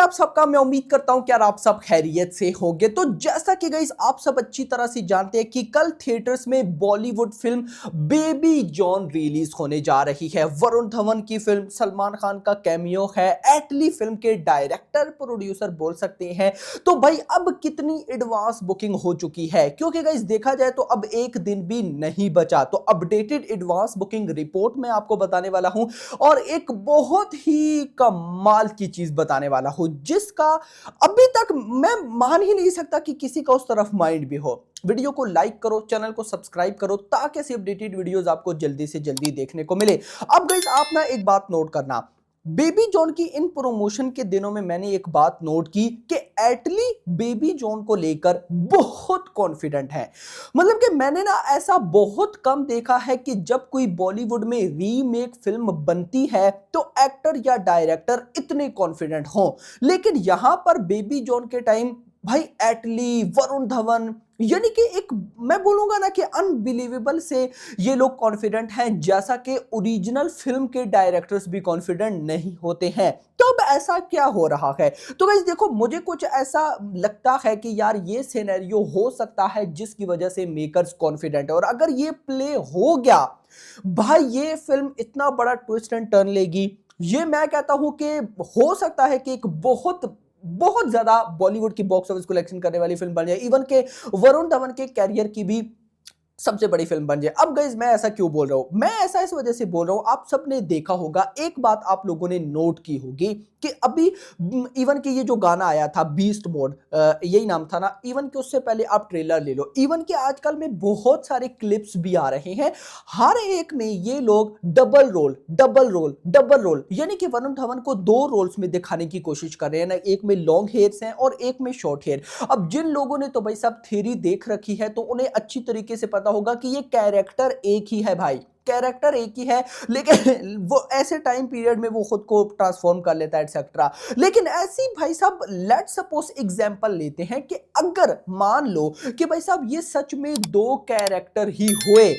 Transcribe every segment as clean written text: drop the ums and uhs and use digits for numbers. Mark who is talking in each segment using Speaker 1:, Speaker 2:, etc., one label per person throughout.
Speaker 1: आप सबका। मैं उम्मीद करता हूं कि यार आप सब खैरियत से होंगे। तो जैसा कि गाइस आप सब अच्छी तरह से जानते हैं कि कल थिएटर्स में Bollywood film baby John release होने जा रही है। वरुण धवन की फिल्म, सलमान खान का कैमियो है, एटली फिल्म के डायरेक्टर प्रोड्यूसर बोल सकते हैं। तो भाई अब कितनी एडवांस बुकिंग हो चुकी है, क्योंकि गाइस देखा जाए तो अब एक दिन भी नहीं बचा। तो अपडेटेड एडवांस बुकिंग रिपोर्ट मैं आपको बताने वाला हूं और एक बहुत ही कमाल की चीज बताने वाला हूं जिसका अभी तक मैं मान ही नहीं सकता कि किसी का उस तरफ माइंड भी हो। वीडियो को लाइक करो, चैनल को सब्सक्राइब करो ताकि ऐसी अपडेटेड वीडियोस आपको जल्दी से जल्दी देखने को मिले। अब गाइस आप ना एक बात नोट करना, बेबी जॉन की इन प्रमोशन के दिनों में मैंने एक बात नोट की कि एटली बेबी जॉन को लेकर बहुत कॉन्फिडेंट है। मतलब कि मैंने ना ऐसा बहुत कम देखा है कि जब कोई बॉलीवुड में रीमेक फिल्म बनती है तो एक्टर या डायरेक्टर इतने कॉन्फिडेंट हों, लेकिन यहां पर बेबी जॉन के टाइम भाई एटली, वरुण धवन, यानी कि एक मैं बोलूंगा ना कि अनबिलीवेबल से ये लोग कॉन्फिडेंट हैं, जैसा कि ओरिजिनल फिल्म के डायरेक्टर्स भी कॉन्फिडेंट नहीं होते हैं। तो अब ऐसा क्या हो रहा है? तो गाइस देखो, मुझे कुछ ऐसा लगता है कि यार ये सिनेरियो हो सकता है जिसकी वजह से मेकर्स कॉन्फिडेंट है, और अगर ये प्ले हो गया भाई ये फिल्म इतना बड़ा ट्विस्ट एंड टर्न लेगी। ये मैं कहता हूं कि हो सकता है कि एक बहुत बहुत ज्यादा बॉलीवुड की बॉक्स ऑफिस कलेक्शन करने वाली फिल्म बन जाए, इवन के वरुण धवन के कैरियर की भी सबसे बड़ी फिल्म बन जाए। अब गाइस मैं ऐसा क्यों बोल रहा हूं? मैं ऐसा इस वजह से बोल रहा हूं, आप सबने देखा होगा, एक बात आप लोगों ने नोट की होगी कि अभी इवन कि ये जो गाना आया था बीस्ट मोड, यही नाम था ना, इवन कि उससे पहले आप ट्रेलर ले लो, इवन कि आजकल में बहुत सारे क्लिप्स भी आ रहे हैं, हर एक में ये लोग double role double role double role, यानी कि वरुण धवन को दो रोल्स में दिखाने की कोशिश कर रहे हैं ना, एक में लॉन्ग हेयर्स हैं और एक में शॉर्ट हेयर। अब जिन लोगों ने तो भाई साहब थ्योरी देख रखी है तो उन्हें अच्छी तरीके से पता होगा कि ये कैरेक्टर एक ही है भाई, कैरेक्टर एक ही है, लेकिन वो ऐसे टाइम पीरियड में वो खुद को ट्रांसफॉर्म कर लेता है एक्सेट्रा। लेकिन ऐसी भाई साहब लेट सपोज एग्जांपल लेते हैं कि अगर मान लो कि भाई साहब ये सच में दो कैरेक्टर ही हुए,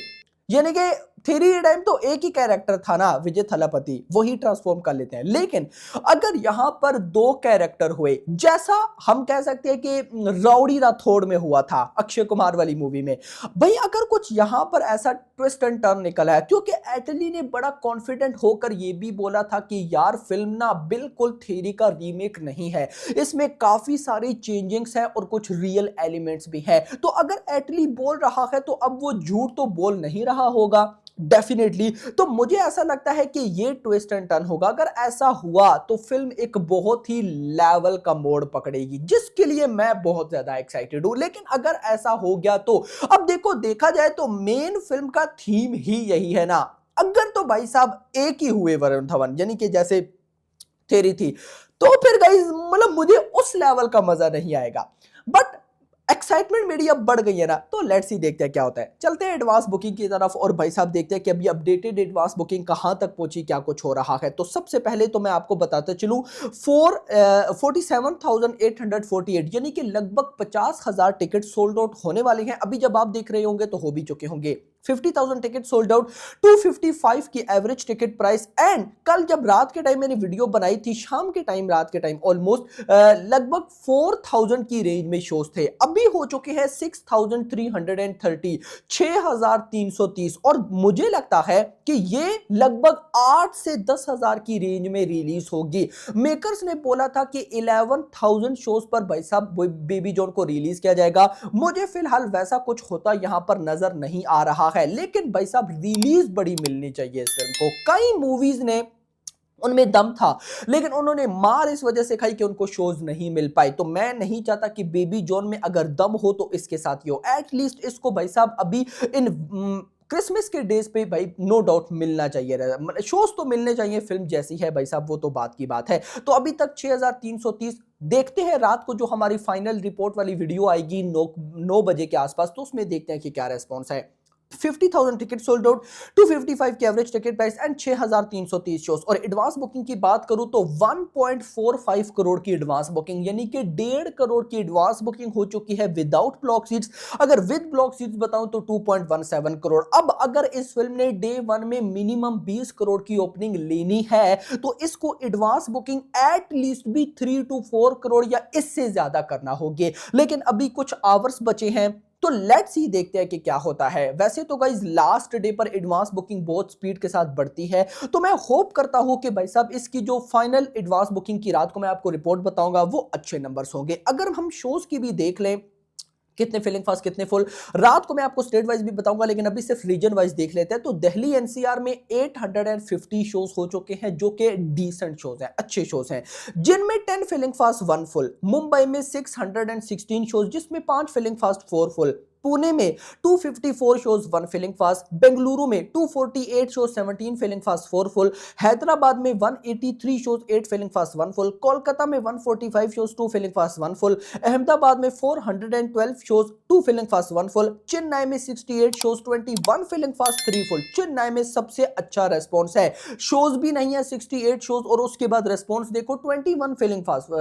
Speaker 1: यानी कि थ्री टाइम तो एक ही कैरेक्टर था ना, विजय थलापति, वही ट्रांसफॉर्म कर लेते हैं। लेकिन अगर यहां पर दो कैरेक्टर हुए, जैसा हम कह सकते हैं कि राउडी राठौड़ में हुआ था अक्षय कुमार वाली मूवी में, भाई अगर कुछ यहां पर ऐसा ट्विस्ट एंड टर्न निकला है, क्योंकि एटली ने बड़ा कॉन्फिडेंट होकर यह भी बोला था कि यार फिल्म ना बिल्कुल थ्री का रीमेक नहीं है, इसमें काफी सारी चेंजिंग्स हैं और कुछ रियल एलिमेंट्स भी हैं। तो अगर एटली बोल रहा है तो अब वो झूठ तो बोल नहीं रहा होगा डेफिनेटली। तो मुझे ऐसा लगता है कि ये ट्विस्ट एंड टर्न होगा। अगर ऐसा हुआ तो फिल्म एक बहुत ही लेवल का मोड़ पकड़ेगी, जिसके लिए मैं बहुत ज्यादा एक्साइटेड हूं। लेकिन अगर ऐसा हो गया तो अब देखो, देखा जाए तो मेन फिल्म का थीम ही यही है ना। अगर तो भाई साहब एक ही हुए वरुण धवन, यानी कि जैसे थेरी थी, तो फिर गाइस मतलब मुझे उस लेवल का मजा नहीं आएगा। बट एक्साइटमेंट मेरी अब बढ़ गई है ना, तो लेट्स ही देखते हैं क्या होता है। चलते हैं एडवांस बुकिंग की तरफ और भाई साहब देखते हैं कि अभी अपडेटेड एडवांस बुकिंग कहां तक पहुंची, क्या कुछ हो रहा है। तो सबसे पहले तो मैं आपको बताता चलूं 47,848, यानी कि लगभग 50,000 टिकट सोल्ड आउट होने वाले हैं। अभी जब आप देख रहे होंगे तो हो भी चुके होंगे। 50,000 टिकट सोल्ड आउट, 255 की एवरेज टिकट प्राइस। एंड कल जब रात के टाइम मैंने वीडियो बनाई थी, शाम के टाइम, रात के टाइम ऑलमोस्ट लगभग 4,000 की रेंज में शोज थे। अभी हो चुके हैं 6,330, 6,330, और मुझे लगता है कि ये लगभग 8 से 10,000 की रेंज में रिलीज होगी। मेकर्स ने बोला था कि 11,000 शोज पर भाई साहब बेबी जॉन को रिलीज किया जाएगा। मुझे फिलहाल वैसा कुछ होता यहां पर नजर नहीं आ रहा है, लेकिन भाई साहब रिलीज बड़ी मिलनी चाहिए इस फिल्म को। कई मूवीज ने उनमें दम था, लेकिन उन्होंने मार इस वजह से खाई कि उनको शोज नहीं मिल पाई। तो मैं नहीं चाहता कि बेबी जॉन में अगर दम हो तो इसके साथ ही हो। एटलीस्ट इसको भाई साहब अभी इन क्रिसमस के डेज पे भाई नो डाउट मिलना चाहिए, शोज तो मिलने चाहिए, फिल्म जैसी है भाई साहब वो तो बात की बात है। तो अभी तक 6,330, देखते हैं रात को जो हमारी फाइनल रिपोर्ट वाली वीडियो आएगी 9 बजे के आसपास, तो उसमें देखते हैं कि क्या रेस्पॉन्स है। 50,000 टिकट सोल्ड आउट, 255 की average ticket price and 6,330 shows. और एडवांस बुकिंग की बात करूं तो 1.45 करोड़ की एडवांस बुकिंग, यानी कि 1.5 करोड़ की एडवांस बुकिंग हो चुकी है विदाउट ब्लॉक सीट्स। अगर विद ब्लॉक सीट्स बताऊं तो 2.17 करोड़। अब अगर इस फिल्म ने डे वन में मिनिमम 20 करोड़ की ओपनिंग लेनी है तो इसको एडवांस बुकिंग एट लीस्ट भी 3 to 4 करोड़ या इससे ज्यादा करना होगी। लेकिन अभी कुछ आवर्स बचे हैं तो लेट्स ही देखते हैं कि क्या होता है। वैसे तो गाइस लास्ट डे पर एडवांस बुकिंग बहुत स्पीड के साथ बढ़ती है, तो मैं होप करता हूं कि भाई साहब इसकी जो फाइनल एडवांस बुकिंग की रात को मैं आपको रिपोर्ट बताऊंगा वो अच्छे नंबर्स होंगे। अगर हम शोज की भी देख लें कितने फिलिंग फास्ट कितने फुल, रात को मैं आपको स्टेट वाइज भी बताऊंगा, लेकिन अभी सिर्फ रीजन वाइज देख लेते हैं। तो दिल्ली एनसीआर में 850 शोज हो चुके हैं जो कि डिसेंट शोज हैं, अच्छे शोज हैं, जिनमें 10 फिलिंग फास्ट 1 फुल। मुंबई में 616 शोज जिसमें 5 फिलिंग फास्ट 4 फुल। पुणे में 254 शोज 1 फिलिंग फास्ट। बेंगलुरु में 248 shows 17 filling fast 4 full. Hyderabad में 183 shows 8 filling fast 1 full. Kolkata में 145 shows 2 filling fast 1 full. Ahmedabad में 412 shows 2 filling fast 1 full. Chennai में 68 shows 21 filling fast 3 full. Chennai में सबसे अच्छा रेस्पॉन्स है, शोज भी नहीं है 68 शोज और उसके बाद रेस्पॉन्स देखो 21 filling fast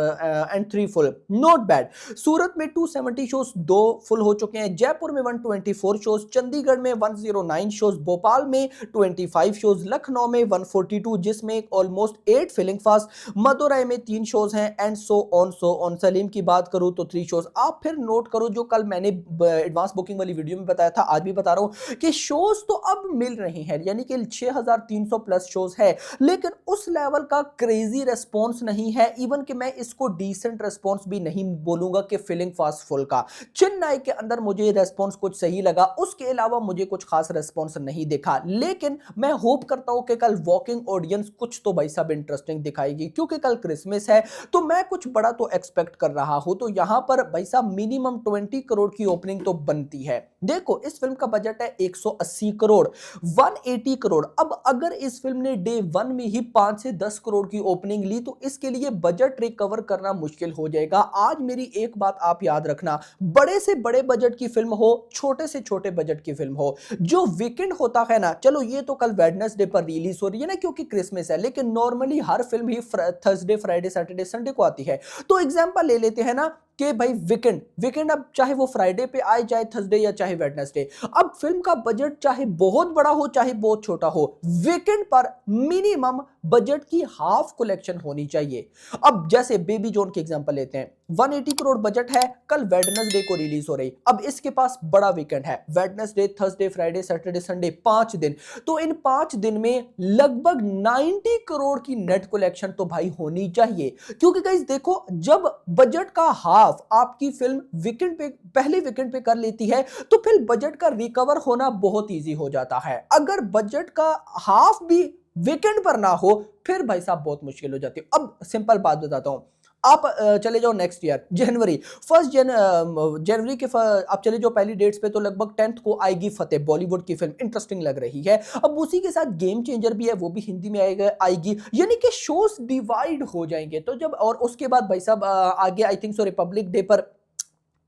Speaker 1: and 3 full, not bad. Surat में 270 शोज 2 फुल हो चुके हैं। जयपुर में 124 शोज, चंडीगढ़ में 109 शोज, भोपाल में 25 शोज, लखनऊ में 142 जिसमें ऑलमोस्ट 8 फिलिंग फास्ट, मदुरई में 3 शोज हैं एंड सो ऑन। सलीम की बात करूं तो 3 शोज। आप फिर नोट करो जो कल मैंने एडवांस बुकिंग वाली वीडियो में बताया था, आज भी बता रहा हूं कि शोज तो अब मिल रहे हैं, यानी कि 6,300 प्लस शोज है, लेकिन उस लेवल का क्रेजी रेस्पॉन्स नहीं है। इवन कि मैं इसको डिसेंट रेस्पॉन्स भी नहीं बोलूंगा कि फिलिंग फास्ट फुल का। चेन्नई के अंदर मुझे रेस्पॉन्स कुछ सही लगा, उसके अलावा मुझे कुछ खास रेस्पॉन्स नहीं दिखा, लेकिन मैं होप करता हूं कि कल वॉकिंग ऑडियंस कुछ तो भाई साहब इंटरेस्टिंग दिखाएगी, क्योंकि कल क्रिसमस है तो मैं कुछ बड़ा तो एक्सपेक्ट कर रहा हूं। तो यहां पर भाई साहब मिनिमम 20 करोड़ की ओपनिंग तो बनती है। देखो इस फिल्म का बजट है 180 करोड़, 180 करोड़। अब अगर इस फिल्म ने डे वन में ही 5 से 10 करोड़ की ओपनिंग ली तो इसके लिए बजट रिकवर करना मुश्किल हो जाएगा। आज मेरी एक बात आप याद रखना, बड़े से बड़े बजट की फिल्म हो, छोटे से छोटे बजट की फिल्म हो, जो वीकेंड होता है ना, चलो ये तो कल वेडनेसडे पर रिलीज हो रही है ना क्योंकि क्रिसमस है, लेकिन नॉर्मली हर फिल्म ही थर्सडे फ्राइडे सैटरडे संडे को आती है। तो एग्जांपल ले लेते हैं ना कि भाई वीकेंड अब चाहे वो फ्राइडे पे आए, चाहे थर्सडे या चाहे वेडनेसडे, अब फिल्म का बजट चाहे बहुत बड़ा हो चाहे बहुत छोटा हो, वीकेंड पर मिनिमम बजट की हाफ कलेक्शन होनी चाहिए। अब जैसे बेबी जॉन के एग्जांपल लेते हैं, 180 करोड़ बजट है, कल वेडनेसडे को रिलीज हो रही, अब इसके पास बड़ा वीकेंड है, Wednesday Thursday Friday Saturday Sunday 5 दिन, तो इन 5 दिन में लगभग 90 करोड़ की नेट कलेक्शन तो भाई होनी चाहिए। क्योंकि गाइस देखो, जब बजट का हाफ आपकी फिल्म वीकेंड पे, पहले वीकेंड पे कर लेती है तो फिर बजट का रिकवर होना बहुत इजी हो जाता है। अगर बजट का हाफ भी वीकेंड पर ना हो फिर भाई साहब बहुत मुश्किल हो जाती है। अब सिंपल बात बताता हूं, आप चले जाओ नेक्स्ट ईयर जनवरी, जनवरी के आप चले जाओ पहली डेट्स पे, तो लगभग 10th को आएगी फतेह, बॉलीवुड की फिल्म, इंटरेस्टिंग लग रही है। अब उसी के साथ गेम चेंजर भी है, वो भी हिंदी में आएगी, यानी कि शोज डिवाइड हो जाएंगे। तो जब और उसके बाद भाई साहब आगे I think so Republic day पर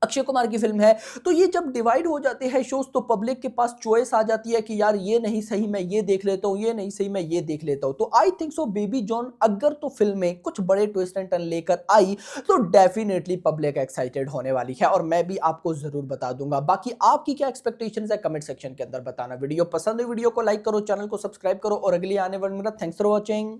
Speaker 1: अक्षय कुमार की फिल्म है, तो ये जब डिवाइड हो जाते हैं शोज तो पब्लिक के पास चॉइस आ जाती है कि यार ये नहीं सही मैं ये देख लेता हूं, ये नहीं सही मैं ये देख लेता हूं। तो I think so baby John अगर तो फिल्म में कुछ बड़े ट्विस्ट एंड टर्न लेकर आई तो डेफिनेटली पब्लिक एक्साइटेड होने वाली है, और मैं भी आपको जरूर बता दूंगा। बाकी आपकी क्या एक्सपेक्टेशंस है कमेंट सेक्शन के अंदर बताना। वीडियो पसंद है वीडियो को लाइक करो, चैनल को सब्सक्राइब करो, और अगली आने वाली मेरा थैंक्स फॉर वॉचिंग।